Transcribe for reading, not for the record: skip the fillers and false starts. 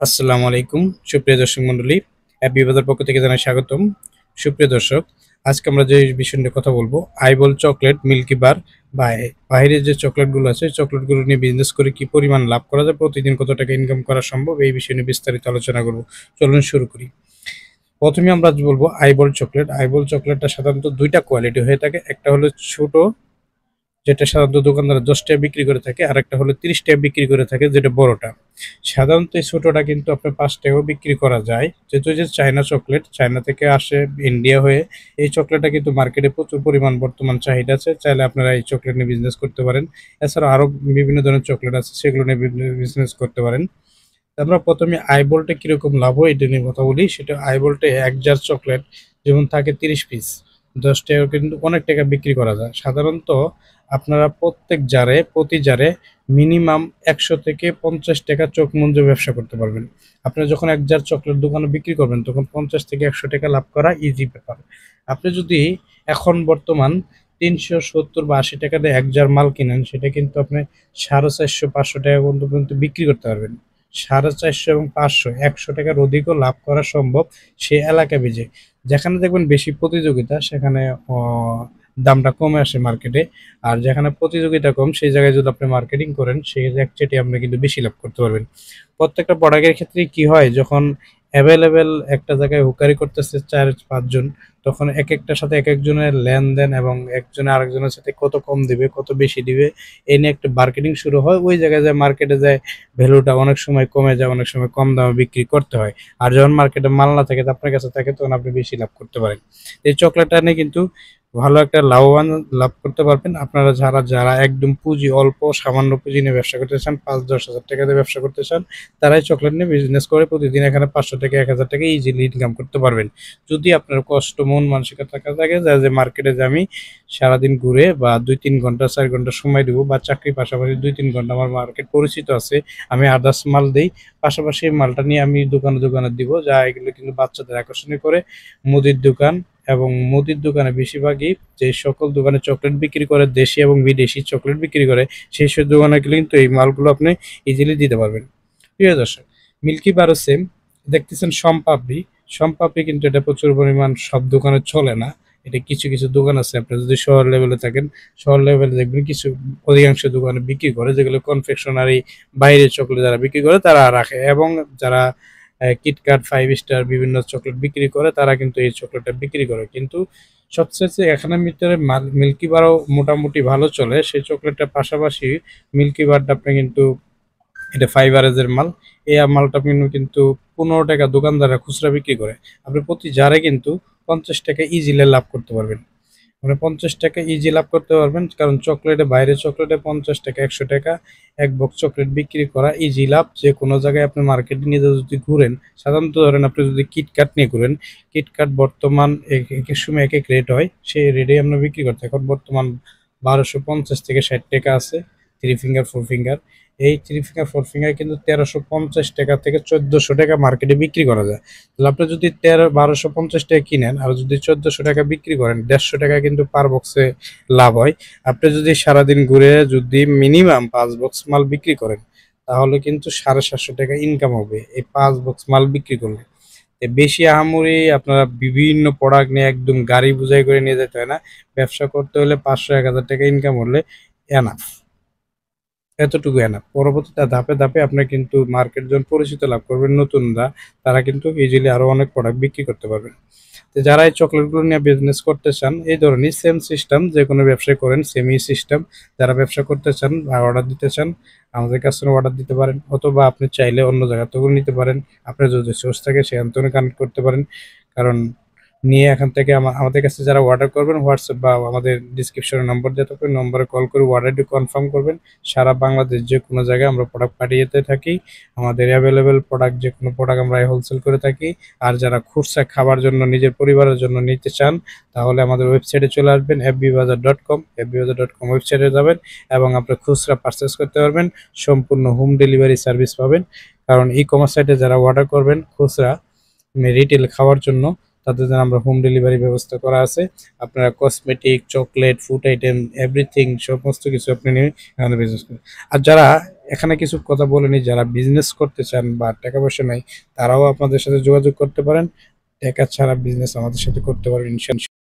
আসসালামু আলাইকুম সুপ্রিয় দর্শক মণ্ডলী, অ্যাপি বাজার পক্ষ থেকে জানাই স্বাগতম। সুপ্রিয় দর্শক, আজকে আমরা যে বিষয় নিয়ে কথা বলবো, আইবল চকলেট, মিল্কি বার বা বাইরের যে চকলেটগুলো আছে চকলেটগুলো নিয়ে বিজনেস করে কি পরিমাণ লাভ করা যায়, প্রতিদিন কত টাকা ইনকাম করা সম্ভব, এই বিষয় নিয়ে বিস্তারিত আলোচনা করব। চলুন শুরু করি। প্রথমে আমরা বলবো আইবল চকলেট। আইবল চকলেটটা সাধারণত দুইটা কোয়ালিটি হয়ে থাকে। একটা হলো ছোট, যেটা সাধারণত দোকানদার 10 টাকায় বিক্রি করে থাকে, আর একটা হলো 30 টাকায় বিক্রি করে থাকে, যেটা বড়টা। সাধারণত এই ছোটটা কিন্তু আপনার 5 টাকাও বিক্রি করা যায়, যেহেতু এই যে চায়না চকলেট, চায়না থেকে আসে ইন্ডিয়া হয়ে। এই চকলেটটা কিন্তু মার্কেটে প্রচুর পরিমাণ বর্তমান চাহিদা আছে, চাইলে আপনারা এই চকলেট নিয়ে বিজনেস করতে পারেন। এছাড়া আরও বিভিন্ন ধরনের চকলেট আছে, সেগুলো নিয়ে বিজনেস করতে পারেন। আমরা প্রথমে আইবলটা কিরকম লাভ হয় এটা নিয়ে কথা বলি। সেটা আইবলটা এক জার চকলেট যেমন থাকে 30 পিস, 10 টাকা কিন্তু অনেক টাকা বিক্রি করা যায়। সাধারণত আপনারা প্রতি জারে মিনিমাম 100 থেকে 50 টাকা চোখ মুজে ব্যবসা করতে পারবেন। আপনি যখন এক জার চকলেট দোকানে বিক্রি করবেন তখন 50 থেকে 100 টাকা লাভ করা ইজি ব্যাপার। আপনি যদি এখন বর্তমান 370 বা 80 টাকা দিয়ে এক জার মাল কিনেন, সেটা কিন্তু আপনি 450 500 টাকা পর্যন্ত বিক্রি করতে পারবেন। 450 এবং 500, 100 টাকার অধিকও লাভ করা সম্ভব সে এলাকা বেজে। যেখানে দেখবেন বেশি প্রতিযোগিতা, সেখানে দামটা কমে আসে মার্কেটে। আর যেখানে প্রতিযোগিতা কম, সেই জায়গায় যদি আপনি মার্কেটিং করেন, সেই একচেটে আপনি কিন্তু বেশি লাভ করতে পারবেন। প্রত্যেকটা প্রোডাক্টের ক্ষেত্রে কি হয়, যখন অ্যাভেলেবেল একটা জায়গায় হুকারি করতেছে 4-5 জন, তখন একেকটার সাথে একেকজনের লেনদেন এবং একজনে আরেকজনের সাথে কত কম দিবে, কত বেশি দিবে, এই নিয়ে একটা মার্কেটিং শুরু হয়। ওই জায়গায় যায়, মার্কেটে যায়, ভ্যালুটা অনেক সময় কমে যায়, অনেক সময় কম দামে বিক্রি করতে হয়। আর যখন মার্কেটে মাল না থাকে, আপনার কাছে থাকে, তখন আপনি বেশি লাভ করতে পারেন। এই চকলেটটা নিয়ে কিন্তু ভালো একটা লাভবান লাভ করতে পারবেন। আপনারা যারা যারা একদম পুঁজি অল্প, সামান্য পুঁজি নিয়ে ব্যবসা করতে চান, 5-10 হাজার টাকা দিয়ে ব্যবসা করতে চান, তারাই চকলেট নিয়ে বিজনেস করে প্রতিদিন এখানে 500 থেকে 1000 টাকা ইজিলি ইনকাম করতে পারবেন। যদি আপনার কষ্ট মন মানসিকতা থাকা থাকে যে মার্কেটে যে আমি সারাদিন ঘুরে বা 2-3 ঘন্টা 4 ঘন্টা সময় দিব, বা চাকরির পাশাপাশি 2-3 ঘন্টা আমার মার্কেট পরিচিত আছে, আমি আদার্স মাল দেই, পাশাপাশি এই মালটা নিয়ে আমি দোকানে দোকানে দিব, যা এগুলো কিন্তু বাচ্চাদের আকর্ষণীয় করে। মুদির দোকান এবং মুদির দোকানে বেশিরভাগই যে সকল দোকানে চকলেট বিক্রি করে, দেশি এবং বিদেশি চকলেট বিক্রি করে, সেই সব দোকানে কিন্তু এই মালগুলো আপনি ইজিলি দিতে পারবেন। প্রিয় দর্শক, মিল্কি বারও সেম। দেখতেছেন সম্পাপড়ি। সম্পাপড়ি কিন্তু এটা প্রচুর পরিমাণ সব দোকানে চলে না। এটা কিছু কিছু দোকান আছে, আপনি যদি শহর লেভেলে থাকেন, শহর লেভেলে দেখবেন কিছু অধিকাংশ দোকানে বিক্রি করে, যেগুলো কনফেকশনারি বাইরে চকলেট যারা বিক্রি করে তারা রাখে। এবং যারা কিটক্যাট, 5 স্টার বিভিন্ন চকলেট বিক্রি করে, তারা কিন্তু এই চকলেটটা বিক্রি করে। কিন্তু সবচেয়ে এখানের ভিতরে মিল্কি বারও মোটামুটি ভালো চলে। সেই চকলেটটার পাশাপাশি মিল্কি বারটা আপনি কিন্তু, এটা ফাইবারেজের মাল। এই মালটা কিন্তু 15 টাকা দোকানদাররা খুচরা বিক্রি করে। আপনি প্রতি জারে কিন্তু 50 টাকা ইজিলি লাভ করতে পারবেন। মানে 50 টাকা ইজি লাভ করতে পারবেন, কারণ চকলেটে বাইরে চকলেটে 50 টাকা 100 টাকা এক বক্স চকলেট বিক্রি করা ইজি লাভ। যে কোনো জায়গায় আপনি মার্কেটে নিয়ে যদি ঘুরেন, সাধারণত ধরেন আপনি যদি কিটক্যাট নিয়ে ঘুরেন, কিটক্যাট বর্তমান এক এক সময় এক এক রেট হয়, সেই রেটে আমরা বিক্রি করতে। এখন বর্তমান 1250 থেকে 60 টাকা আছে থ্রি ফিঙ্গার, ফোর ফিঙ্গার। এই থ্রি ফিঙ্গার, ফোর ফিঙ্গার কিন্তু 1350 টাকা থেকে 1400 টাকা মার্কেটে বিক্রি করা যায়। তাহলে আপনি যদি 1250 টাকা কিনেন আর যদি 1400 টাকা বিক্রি করেন, 150 টাকা কিন্তু পার বক্সে লাভ হয়। আপনি যদি সারাদিন ঘুরে যদি মিনিমাম 5 বক্স মাল বিক্রি করেন, তাহলে কিন্তু 750 টাকা ইনকাম হবে এই 5 বক্স মাল বিক্রি করলে। বেশি আহামরি আপনারা বিভিন্ন প্রোডাক্ট নিয়ে একদম গাড়ি বোঝাই করে নিয়ে যেতে হয় না। ব্যবসা করতে হলে 500-1000 টাকা ইনকাম হলে এনাফ, এতটুকু এনাফ। পরবর্তীতে ধাপে ধাপে আপনি কিন্তু মার্কেট যখন পরিচিত লাভ করবেন নতুনরা, তারা কিন্তু ইজিলি আরো অনেক প্রোডাক্ট বিক্রি করতে পারবেন। তো যারা এই চকলেটগুলো নিয়ে বিজনেস করতে চান, এই ধরনের সেম সিস্টেম যে কোনো ব্যবসায় করেন, সেমই সিস্টেম। যারা ব্যবসা করতে চান বা অর্ডার দিতে চান, আমাদের কাছে অর্ডার দিতে পারেন, অথবা আপনি চাইলে অন্য জায়গা থেকেও নিতে পারেন। আপনার যদি সোর্স থাকে সেখান থেকে কানেক্ট করতে পারেন। কারণ নিয়ে এখান থেকে আমাদের কাছে যারা অর্ডার করবেন, হোয়াটসঅ্যাপ বা আমাদের ডিসক্রিপশনে নম্বর দেওয়া থাকবে, নম্বরে কল করে অর্ডারটি কনফার্ম করবেন। সারা বাংলাদেশ যে কোনো জায়গায় আমরা প্রোডাক্ট পাঠিয়ে যেতে থাকি। আমাদের অ্যাভেলেবেল প্রোডাক্ট, যে কোনো প্রোডাক্ট আমরা হোলসেল করে থাকি। আর যারা খুচরা খাবার জন্য, নিজের পরিবারের জন্য নিতে চান, তাহলে আমাদের ওয়েবসাইটে চলে আসবেন fbbazaar.com। fbbazaar.com ওয়েবসাইটে যাবেন এবং আপনি খুচরা পারচেস করতে পারবেন। সম্পূর্ণ হোম ডেলিভারি সার্ভিস পাবেন। কারণ ই কমার্স সাইটে যারা অর্ডার করবেন খুচরা রিটেল খাওয়ার জন্য, তাদের জন্য আমরা হোম ডেলিভারি ব্যবস্থা করা আছে। আপনারা cosmetic, chocolate, food item everything সমস্ত কিছু আপনি নিয়ে এখানে বিজনেস করেন। আর যারা এখানে কিছু কথা বলেনি, যারা বিজনেস করতে চান বা টাকা পয়সা নাই, তারাও আপনাদের সাথে যোগাযোগ করতে পারেন। টাকা ছাড়া বিজনেস আমাদের সাথে করতে পারেন ইনশাল্লাহ।